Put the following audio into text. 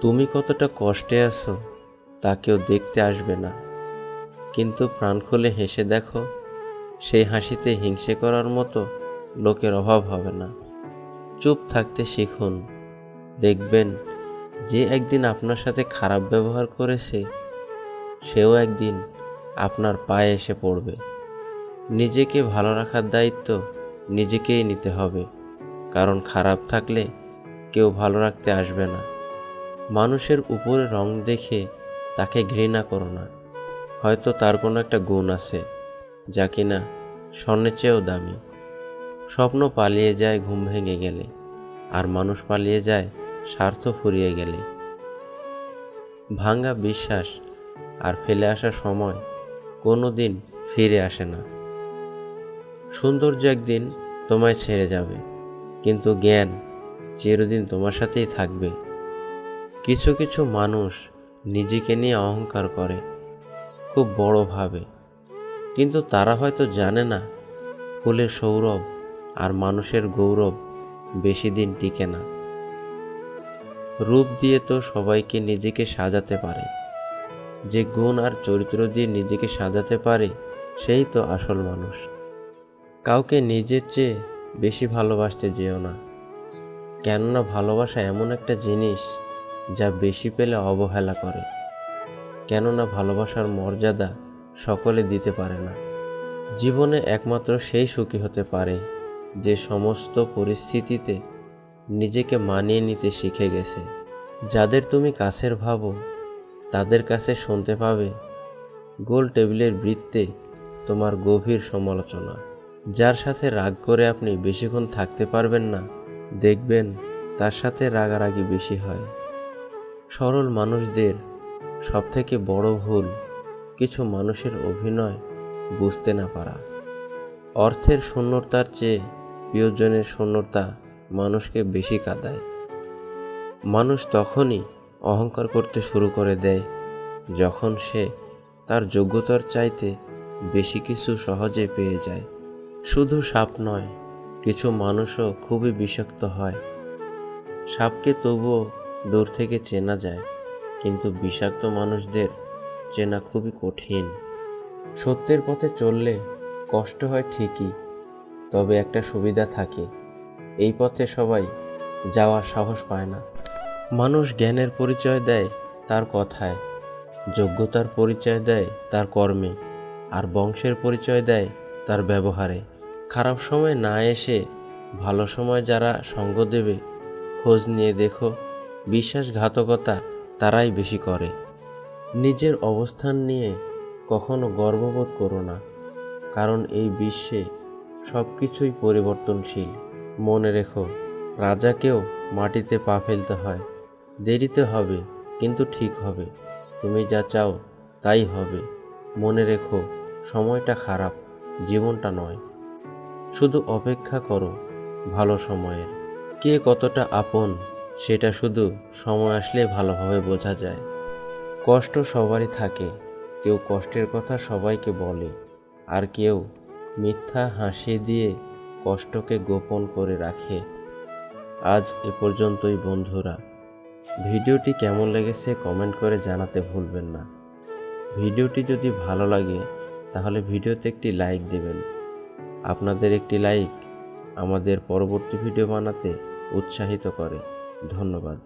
তুমি কতটা কষ্টে আছো তা কেউ দেখতে আসবে না, কিন্তু প্রাণ খুলে হেসে দেখো, সেই হাসিতে হিংসে করার মতো লোকের অভাব হবে না। চুপ থাকতে শিখুন, দেখবেন যে একদিন আপনার সাথে খারাপ ব্যবহার করেছে সেও একদিন আপনার পায়ে এসে পড়বে। নিজেকে ভালো রাখার দায়িত্ব নিজেকেই নিতে হবে, কারণ খারাপ থাকলে কেউ ভালো রাখতে আসবে না। মানুষের উপরে রং দেখে তাকে ঘৃণা করো না, হয়তো তার কোনো একটা গুণ আছে যা কিনা স্বর্ণের চেয়েও দামি। স্বপ্ন পালিয়ে যায় ঘুম ভেঙে গেলে, আর মানুষ পালিয়ে যায় স্বার্থ ফুরিয়ে গেলে। ভাঙা বিশ্বাস আর ফেলে আসা সময় কোনো দিন ফিরে আসে না। সৌন্দর্য একদিন তোমায় ছেড়ে যাবে, কিন্তু জ্ঞান চিরদিন তোমার সাথেই থাকবে। কিছু কিছু মানুষ নিজেকে নিয়ে অহংকার করে, খুব বড় ভাবে, কিন্তু তারা হয়তো জানে না ফুলের সৌরভ আর মানুষের গৌরব বেশি দিন টিকে না। রূপ দিয়ে তো সবাইকে নিজেকে সাজাতে পারে, যে গুণ আর চরিত্র দিয়ে নিজেকে সাজাতে পারে সেই তো আসল মানুষ। কাউকে নিজের চেয়ে বেশি ভালোবাসতে যেও না, কেননা ভালোবাসা এমন একটা জিনিস যা বেশি পেলে অবহেলা করে। কেননা ভালোবাসার মর্যাদা সকলে দিতে পারে না। জীবনে একমাত্র সেই সুখী হতে পারে যে সমস্ত পরিস্থিতিতে নিজেকে মানিয়ে নিতে শিখে গেছে। যাদের তুমি কাছের ভাবো তাদের কাছে শুনতে পাবে গোল টেবিলের বৃত্তে তোমার গভীর সমালোচনা। যার সাথে রাগ করে আপনি বেশিক্ষণ থাকতে পারবেন না, দেখবেন তার সাথে রাগারাগি বেশি হয়। সরল মানুষদের সবথেকে বড় ভুল কিছু মানুষের অভিনয় বুঝতে না পারা। অর্থের শূন্যতার চেয়ে প্রিয়জনের শূন্যতা মানুষকে বেশি কাঁদায়। মানুষ তখনই অহংকার করতে শুরু করে দেয় যখন সে তার যোগ্যতার চাইতে বেশি কিছু সহজে পেয়ে যায়। শুধু সাপ নয়, কিছু মানুষও খুবই বিষাক্ত হয়। সাপকে তবুও দূর থেকে চেনা যায়, কিন্তু বিষাক্ত মানুষদের চেনা খুবই কঠিন। সত্যের পথে চললে কষ্ট হয় ঠিকই, তবে একটা সুবিধা থাকে, এই পথে সবাই যাওয়ার সাহস পায় না। মানুষ জ্ঞানের পরিচয় দেয় তার কথায়, যোগ্যতার পরিচয় দেয় তার কর্মে, আর বংশের পরিচয় দেয় তার ব্যবহারে। খারাপ সময় না এসে ভালো সময় যারা সঙ্গ দেবে, খোঁজ নিয়ে দেখো বিশ্বাসঘাতকতা তারাই বেশি করে। নিজের অবস্থান নিয়ে কখনো গর্ববোধ করো না, কারণ এই বিশ্বে সব কিছুই পরিবর্তনশীল। মনে রেখো, রাজাকেও মাটিতে পা ফেলতে হয়। দেরিতে হবে, কিন্তু ঠিক হবে। তুমি যা চাও তাই হবে। মনে রেখো, সময়টা খারাপ, জীবনটা নয়। শুধু অপেক্ষা করো ভালো সময়ের। কে কতটা আপন সেটা শুধু সময় আসলে ভালোভাবে বোঝা যায়। কষ্ট সবারই থাকে, কেউ কষ্টের কথা সবাইকে বলে, আর কেউ মিথ্যা হাসি দিয়ে কষ্টকে গোপন করে রাখে। আজ এ পর্যন্তই বন্ধুরা। ভিডিওটি কেমন লেগেছে কমেন্ট করে জানাতে ভুলবেন না। ভিডিওটি যদি ভালো লাগে তাহলে ভিডিওতে একটি লাইক দেবেন। আপনাদের একটি লাইক আমাদের পরবর্তী ভিডিও বানাতে উৎসাহিত করে। ধন্যবাদ।